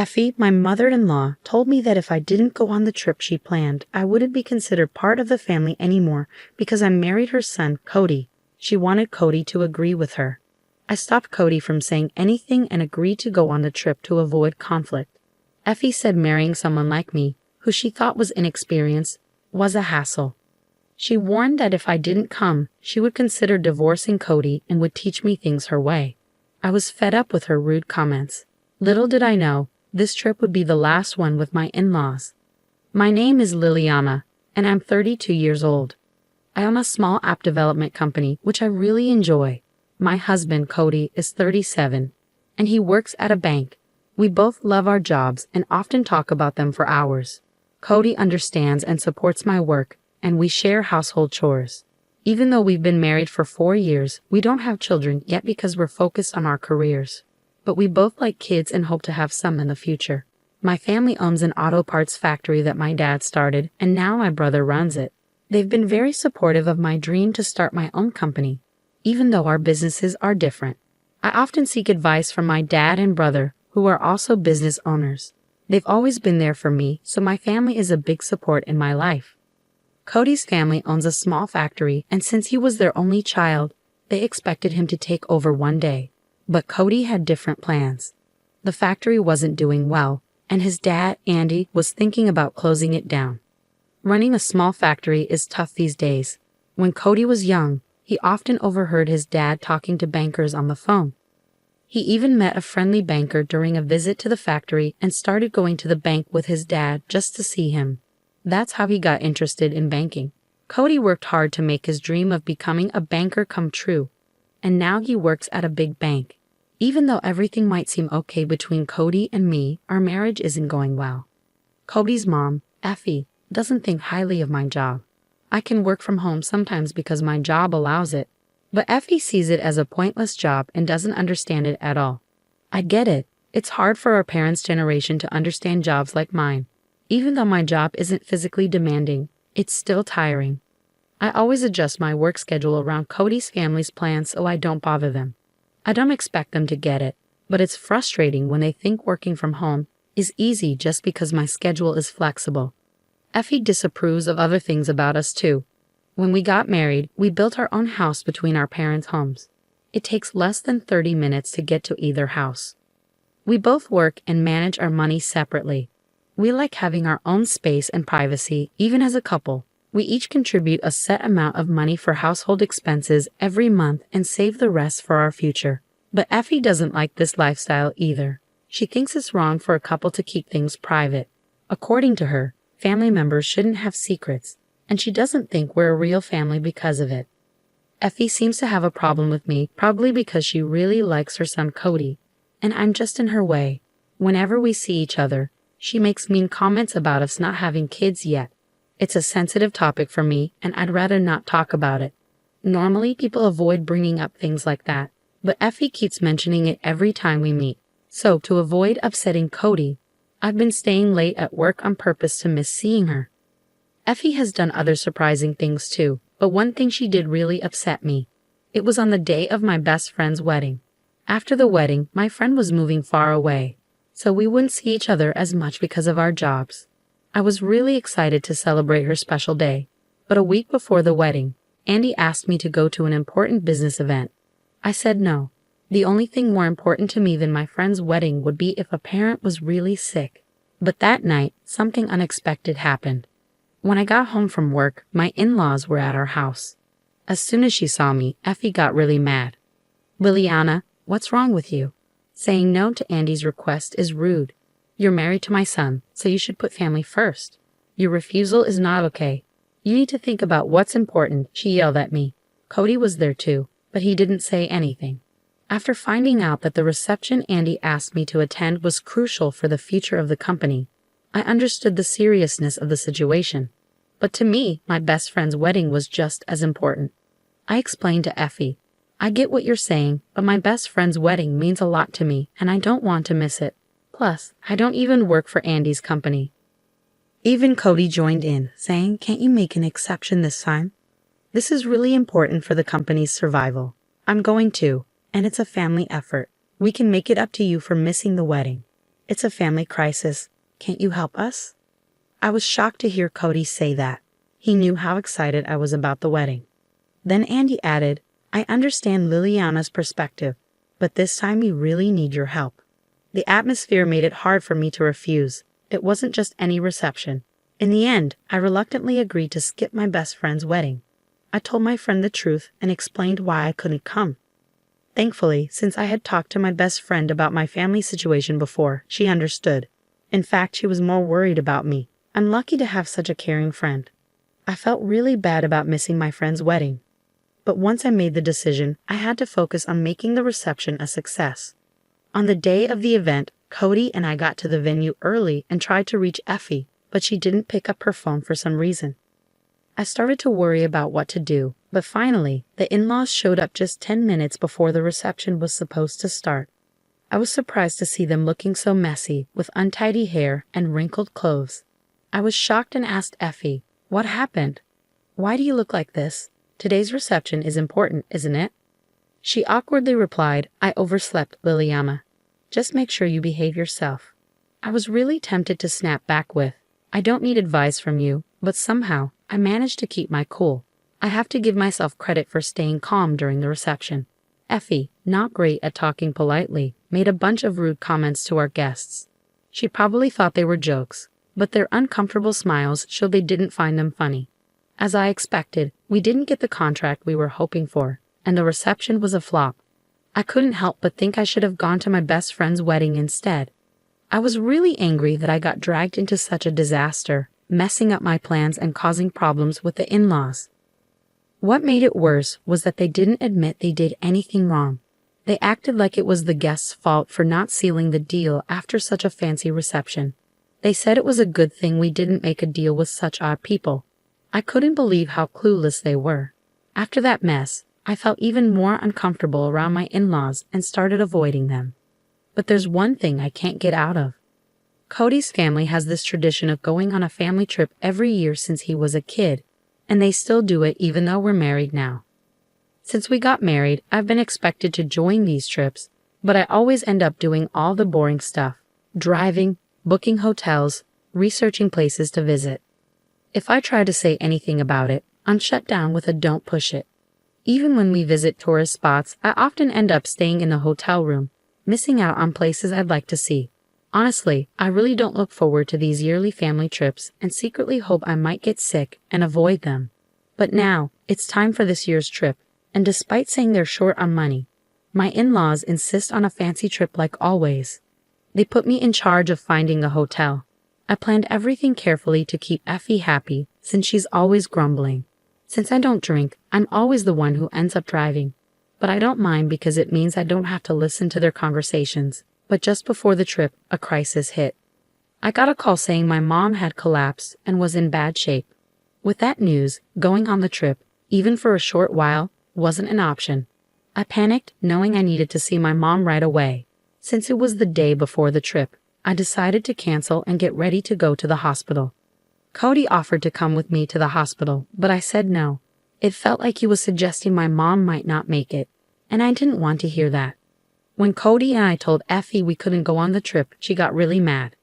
Effie, my mother-in-law, told me that if I didn't go on the trip she planned, I wouldn't be considered part of the family anymore because I married her son, Cody. She wanted Cody to agree with her. I stopped Cody from saying anything and agreed to go on the trip to avoid conflict. Effie said marrying someone like me, who she thought was inexperienced, was a hassle. She warned that if I didn't come, she would consider divorcing Cody and would teach me things her way. I was fed up with her rude comments. Little did I know, this trip would be the last one with my in-laws. My name is Liliana, and I'm 32 years old. I own a small app development company, which I really enjoy. My husband, Cody, is 37, and he works at a bank. We both love our jobs and often talk about them for hours. Cody understands and supports my work, and we share household chores. Even though we've been married for 4 years, we don't have children yet because we're focused on our careers. But we both like kids and hope to have some in the future. My family owns an auto parts factory that my dad started, and now my brother runs it. They've been very supportive of my dream to start my own company, even though our businesses are different. I often seek advice from my dad and brother, who are also business owners. They've always been there for me, so my family is a big support in my life. Cody's family owns a small factory, and since he was their only child, they expected him to take over one day. But Cody had different plans. The factory wasn't doing well, and his dad, Andy, was thinking about closing it down. Running a small factory is tough these days. When Cody was young, he often overheard his dad talking to bankers on the phone. He even met a friendly banker during a visit to the factory and started going to the bank with his dad just to see him. That's how he got interested in banking. Cody worked hard to make his dream of becoming a banker come true, and now he works at a big bank. Even though everything might seem okay between Cody and me, our marriage isn't going well. Cody's mom, Effie, doesn't think highly of my job. I can work from home sometimes because my job allows it, but Effie sees it as a pointless job and doesn't understand it at all. I get it. It's hard for our parents' generation to understand jobs like mine. Even though my job isn't physically demanding, it's still tiring. I always adjust my work schedule around Cody's family's plans so I don't bother them. I don't expect them to get it, but it's frustrating when they think working from home is easy just because my schedule is flexible. Effie disapproves of other things about us too. When we got married, we built our own house between our parents' homes. It takes less than 30 minutes to get to either house. We both work and manage our money separately. We like having our own space and privacy, even as a couple. We each contribute a set amount of money for household expenses every month and save the rest for our future. But Effie doesn't like this lifestyle either. She thinks it's wrong for a couple to keep things private. According to her, family members shouldn't have secrets, and she doesn't think we're a real family because of it. Effie seems to have a problem with me, probably because she really likes her son Cody, and I'm just in her way. Whenever we see each other, she makes mean comments about us not having kids yet. It's a sensitive topic for me, and I'd rather not talk about it. Normally, people avoid bringing up things like that, but Effie keeps mentioning it every time we meet. So, to avoid upsetting Cody, I've been staying late at work on purpose to miss seeing her. Effie has done other surprising things too, but one thing she did really upset me. It was on the day of my best friend's wedding. After the wedding, my friend was moving far away, so we wouldn't see each other as much because of our jobs. I was really excited to celebrate her special day, but a week before the wedding, Andy asked me to go to an important business event. I said no. The only thing more important to me than my friend's wedding would be if a parent was really sick. But that night, something unexpected happened. When I got home from work, my in-laws were at our house. As soon as she saw me, Effie got really mad. "Liliana, what's wrong with you? Saying no to Andy's request is rude. You're married to my son, so you should put family first. Your refusal is not okay. You need to think about what's important," she yelled at me. Cody was there too, but he didn't say anything. After finding out that the reception Andy asked me to attend was crucial for the future of the company, I understood the seriousness of the situation. But to me, my best friend's wedding was just as important. I explained to Effie, "I get what you're saying, but my best friend's wedding means a lot to me, and I don't want to miss it. Plus, I don't even work for Andy's company." Even Cody joined in, saying, "Can't you make an exception this time? This is really important for the company's survival. I'm going to, and it's a family effort. We can make it up to you for missing the wedding." It's a family crisis. Can't you help us?" I was shocked to hear Cody say that. He knew how excited I was about the wedding. Then Andy added, "I understand Liliana's perspective, but this time we really need your help." The atmosphere made it hard for me to refuse. It wasn't just any reception. In the end, I reluctantly agreed to skip my best friend's wedding. I told my friend the truth and explained why I couldn't come. Thankfully, since I had talked to my best friend about my family situation before, she understood. In fact, she was more worried about me. I'm lucky to have such a caring friend. I felt really bad about missing my friend's wedding. But once I made the decision, I had to focus on making the reception a success. On the day of the event, Cody and I got to the venue early and tried to reach Effie, but she didn't pick up her phone for some reason. I started to worry about what to do, but finally, the in-laws showed up just 10 minutes before the reception was supposed to start. I was surprised to see them looking so messy, with untidy hair and wrinkled clothes. I was shocked and asked Effie, "What happened? Why do you look like this? Today's reception is important, isn't it?" She awkwardly replied, "I overslept, Liliana. Just make sure you behave yourself." I was really tempted to snap back with, "I don't need advice from you," but somehow, I managed to keep my cool. I have to give myself credit for staying calm during the reception. Effie, not great at talking politely, made a bunch of rude comments to our guests. She probably thought they were jokes, but their uncomfortable smiles showed they didn't find them funny. As I expected, we didn't get the contract we were hoping for, and the reception was a flop. I couldn't help but think I should have gone to my best friend's wedding instead. I was really angry that I got dragged into such a disaster, messing up my plans and causing problems with the in-laws. What made it worse was that they didn't admit they did anything wrong. They acted like it was the guests' fault for not sealing the deal after such a fancy reception. They said it was a good thing we didn't make a deal with such odd people. I couldn't believe how clueless they were. After that mess, I felt even more uncomfortable around my in-laws and started avoiding them. But there's one thing I can't get out of. Cody's family has this tradition of going on a family trip every year since he was a kid, and they still do it even though we're married now. Since we got married, I've been expected to join these trips, but I always end up doing all the boring stuff: driving, booking hotels, researching places to visit. If I try to say anything about it, I'm shut down with a "don't push it." Even when we visit tourist spots, I often end up staying in a hotel room, missing out on places I'd like to see. Honestly, I really don't look forward to these yearly family trips and secretly hope I might get sick and avoid them. But now, it's time for this year's trip, and despite saying they're short on money, my in-laws insist on a fancy trip like always. They put me in charge of finding a hotel. I planned everything carefully to keep Effie happy since she's always grumbling. Since I don't drink, I'm always the one who ends up driving. But I don't mind because it means I don't have to listen to their conversations. But just before the trip, a crisis hit. I got a call saying my mom had collapsed and was in bad shape. With that news, going on the trip, even for a short while, wasn't an option. I panicked, knowing I needed to see my mom right away. Since it was the day before the trip, I decided to cancel and get ready to go to the hospital. Cody offered to come with me to the hospital, but I said no. It felt like he was suggesting my mom might not make it, and I didn't want to hear that. When Cody and I told Effie we couldn't go on the trip, she got really mad.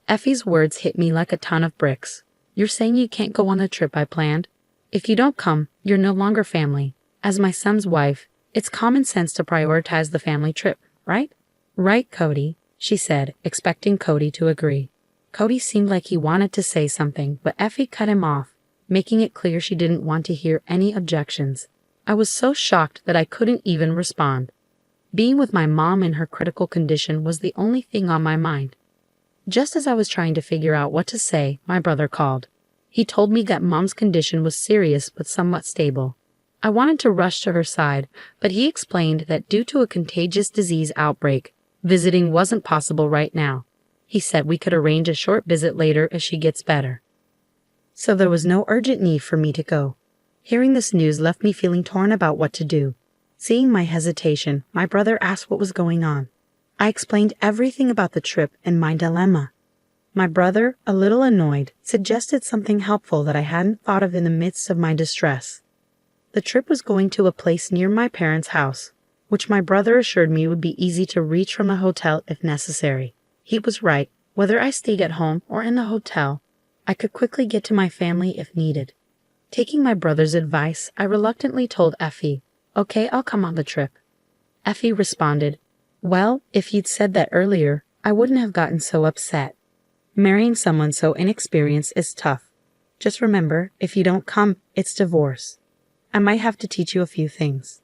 Effie's words hit me like a ton of bricks. "You're saying you can't go on the trip I planned? If you don't come, you're no longer family. As my son's wife, it's common sense to prioritize the family trip, right?" "Right, Cody," she said, expecting Cody to agree. Cody seemed like he wanted to say something, but Effie cut him off, making it clear she didn't want to hear any objections. I was so shocked that I couldn't even respond. Being with my mom in her critical condition was the only thing on my mind. Just as I was trying to figure out what to say, my brother called. He told me that Mom's condition was serious but somewhat stable. I wanted to rush to her side, but he explained that due to a contagious disease outbreak, visiting wasn't possible right now. He said we could arrange a short visit later as she gets better. So there was no urgent need for me to go. Hearing this news left me feeling torn about what to do. Seeing my hesitation, my brother asked what was going on. I explained everything about the trip and my dilemma. My brother, a little annoyed, suggested something helpful that I hadn't thought of in the midst of my distress. The trip was going to a place near my parents' house, which my brother assured me would be easy to reach from a hotel if necessary. He was right. Whether I stayed at home or in the hotel, I could quickly get to my family if needed. Taking my brother's advice, I reluctantly told Effie, "Okay, I'll come on the trip." Effie responded, "Well, if you'd said that earlier, I wouldn't have gotten so upset. Marrying someone so inexperienced is tough. Just remember, if you don't come, it's divorce. I might have to teach you a few things."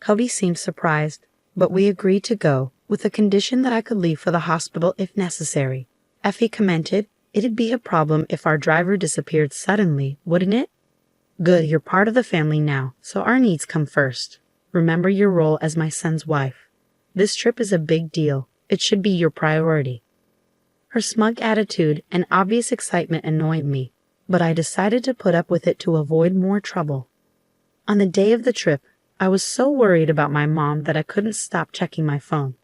Cody seemed surprised, but we agreed to go, with the condition that I could leave for the hospital if necessary. Effie commented, "It'd be a problem if our driver disappeared suddenly, wouldn't it?" "Good, you're part of the family now, so our needs come first. Remember your role as my son's wife. This trip is a big deal. It should be your priority." Her smug attitude and obvious excitement annoyed me, but I decided to put up with it to avoid more trouble. On the day of the trip, I was so worried about my mom that I couldn't stop checking my phone.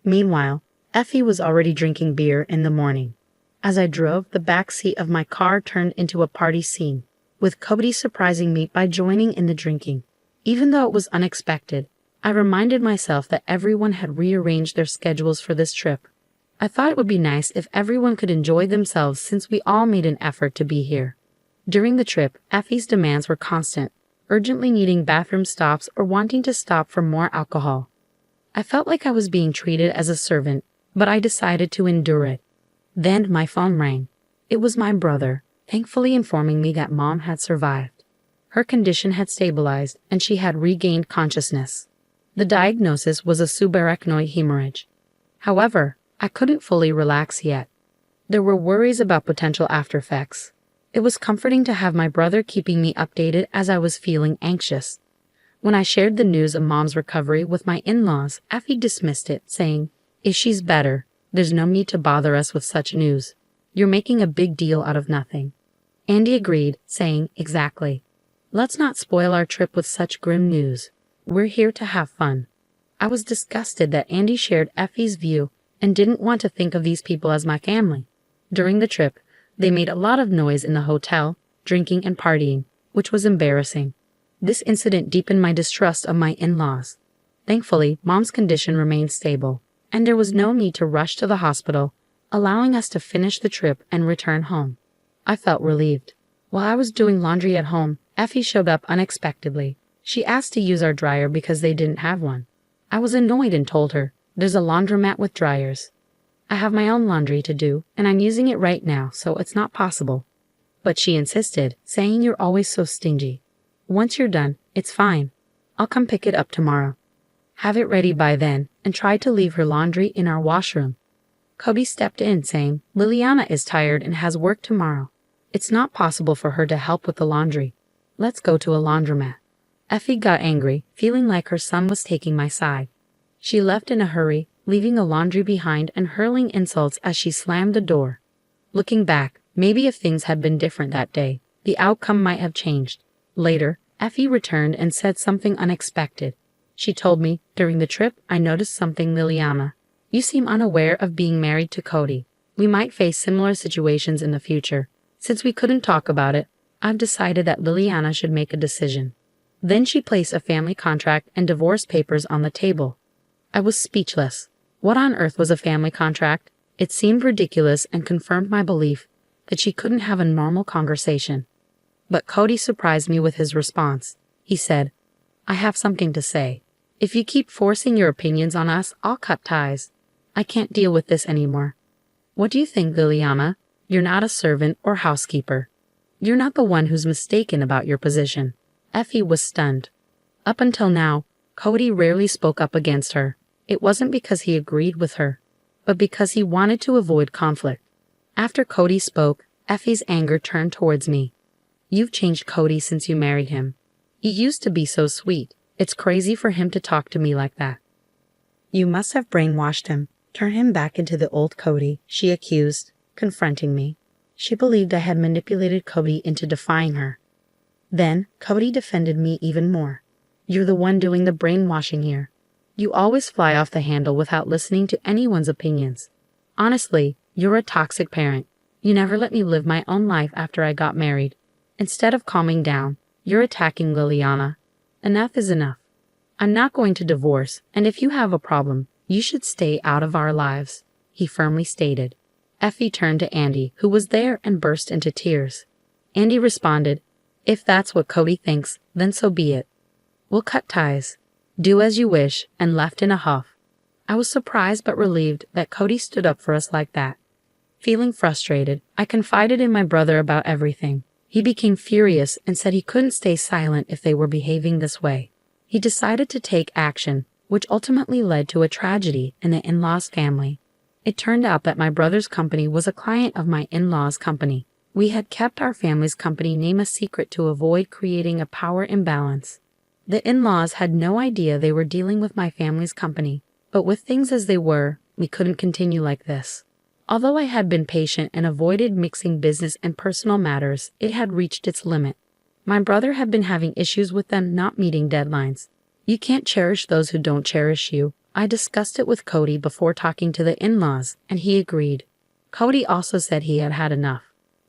Meanwhile, Effie was already drinking beer in the morning. As I drove, the back seat of my car turned into a party scene, with Cody surprising me by joining in the drinking. Even though it was unexpected, I reminded myself that everyone had rearranged their schedules for this trip. I thought it would be nice if everyone could enjoy themselves since we all made an effort to be here. During the trip, Effie's demands were constant, urgently needing bathroom stops or wanting to stop for more alcohol. I felt like I was being treated as a servant, but I decided to endure it. Then my phone rang. It was my brother, thankfully informing me that Mom had survived. Her condition had stabilized and she had regained consciousness. The diagnosis was a subarachnoid hemorrhage. However, I couldn't fully relax yet. There were worries about potential aftereffects. It was comforting to have my brother keeping me updated as I was feeling anxious. When I shared the news of Mom's recovery with my in-laws, Effie dismissed it, saying, "If she's better, there's no need to bother us with such news. You're making a big deal out of nothing." Andy agreed, saying, "Exactly. Let's not spoil our trip with such grim news. We're here to have fun." I was disgusted that Andy shared Effie's view and didn't want to think of these people as my family. During the trip, they made a lot of noise in the hotel, drinking and partying, which was embarrassing. This incident deepened my distrust of my in-laws. Thankfully, Mom's condition remained stable, and there was no need to rush to the hospital, allowing us to finish the trip and return home. I felt relieved. While I was doing laundry at home, Effie showed up unexpectedly. She asked to use our dryer because they didn't have one. I was annoyed and told her, "There's a laundromat with dryers. I have my own laundry to do, and I'm using it right now, so it's not possible." But she insisted, saying, "You're always so stingy. Once you're done, it's fine. I'll come pick it up tomorrow. Have it ready by then," and tried to leave her laundry in our washroom. Cody stepped in, saying, "Liliana is tired and has work tomorrow. It's not possible for her to help with the laundry. Let's go to a laundromat." Effie got angry, feeling like her son was taking my side. She left in a hurry, leaving the laundry behind and hurling insults as she slammed the door. Looking back, maybe if things had been different that day, the outcome might have changed. Later, Effie returned and said something unexpected. She told me, "During the trip, I noticed something, Liliana. You seem unaware of being married to Cody. We might face similar situations in the future. Since we couldn't talk about it, I've decided that Liliana should make a decision." Then she placed a family contract and divorce papers on the table. I was speechless. What on earth was a family contract? It seemed ridiculous and confirmed my belief that she couldn't have a normal conversation. But Cody surprised me with his response. He said, "I have something to say. If you keep forcing your opinions on us, I'll cut ties. I can't deal with this anymore. What do you think, Liliana? You're not a servant or housekeeper. You're not the one who's mistaken about your position." Effie was stunned. Up until now, Cody rarely spoke up against her. It wasn't because he agreed with her, but because he wanted to avoid conflict. After Cody spoke, Effie's anger turned towards me. "You've changed Cody since you married him. He used to be so sweet. It's crazy for him to talk to me like that." "You must have brainwashed him. Turn him back into the old Cody," she accused, confronting me. She believed I had manipulated Cody into defying her. Then, Cody defended me even more. "You're the one doing the brainwashing here. You always fly off the handle without listening to anyone's opinions. Honestly, you're a toxic parent. You never let me live my own life after I got married. Instead of calming down, you're attacking Liliana. Enough is enough. I'm not going to divorce, and if you have a problem, you should stay out of our lives. he firmly stated. Effie turned to Andy, who was there, and burst into tears. Andy responded, "If that's what Cody thinks, then so be it. We'll cut ties. Do as you wish," and left in a huff. I was surprised but relieved that Cody stood up for us like that. Feeling frustrated, I confided in my brother about everything. He became furious and said he couldn't stay silent if they were behaving this way. He decided to take action, which ultimately led to a tragedy in the in-laws' family. It turned out that my brother's company was a client of my in-laws' company. We had kept our family's company name a secret to avoid creating a power imbalance. The in-laws had no idea they were dealing with my family's company, but with things as they were, we couldn't continue like this. Although I had been patient and avoided mixing business and personal matters, it had reached its limit. My brother had been having issues with them not meeting deadlines. You can't cherish those who don't cherish you. I discussed it with Cody before talking to the in-laws, and he agreed. Cody also said he had had enough.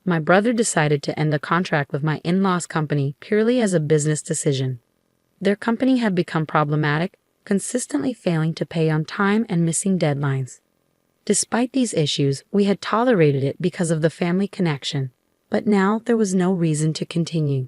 My brother decided to end the contract with my in-laws' company purely as a business decision. Their company had become problematic, consistently failing to pay on time and missing deadlines. Despite these issues, we had tolerated it because of the family connection, but now there was no reason to continue.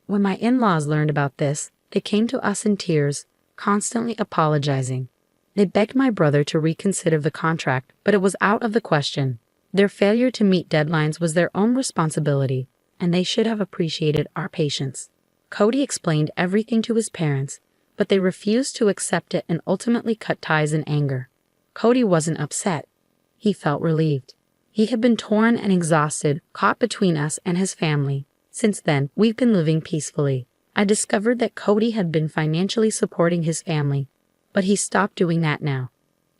When my in-laws learned about this, they came to us in tears, constantly apologizing. They begged my brother to reconsider the contract, but it was out of the question. Their failure to meet deadlines was their own responsibility, and they should have appreciated our patience. Cody explained everything to his parents, but they refused to accept it and ultimately cut ties in anger. Cody wasn't upset. He felt relieved. He had been torn and exhausted, caught between us and his family. Since then, we've been living peacefully. I discovered that Cody had been financially supporting his family, but he stopped doing that now.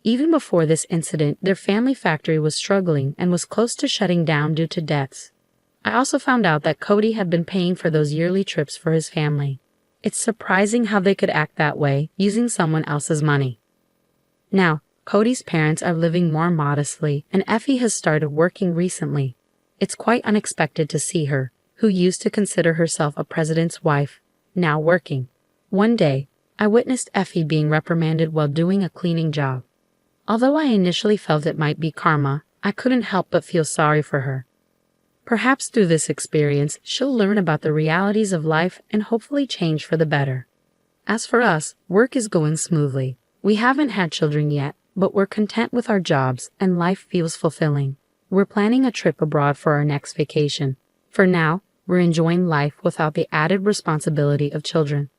Even before this incident, their family factory was struggling and was close to shutting down due to deaths. I also found out that Cody had been paying for those yearly trips for his family. It's surprising how they could act that way, using someone else's money. Now, Cody's parents are living more modestly, and Effie has started working recently. It's quite unexpected to see her, who used to consider herself a president's wife, now working. One day, I witnessed Effie being reprimanded while doing a cleaning job. Although I initially felt it might be karma, I couldn't help but feel sorry for her. Perhaps through this experience, she'll learn about the realities of life and hopefully change for the better. As for us, work is going smoothly. We haven't had children yet, but we're content with our jobs and life feels fulfilling. We're planning a trip abroad for our next vacation. For now, we're enjoying life without the added responsibility of children.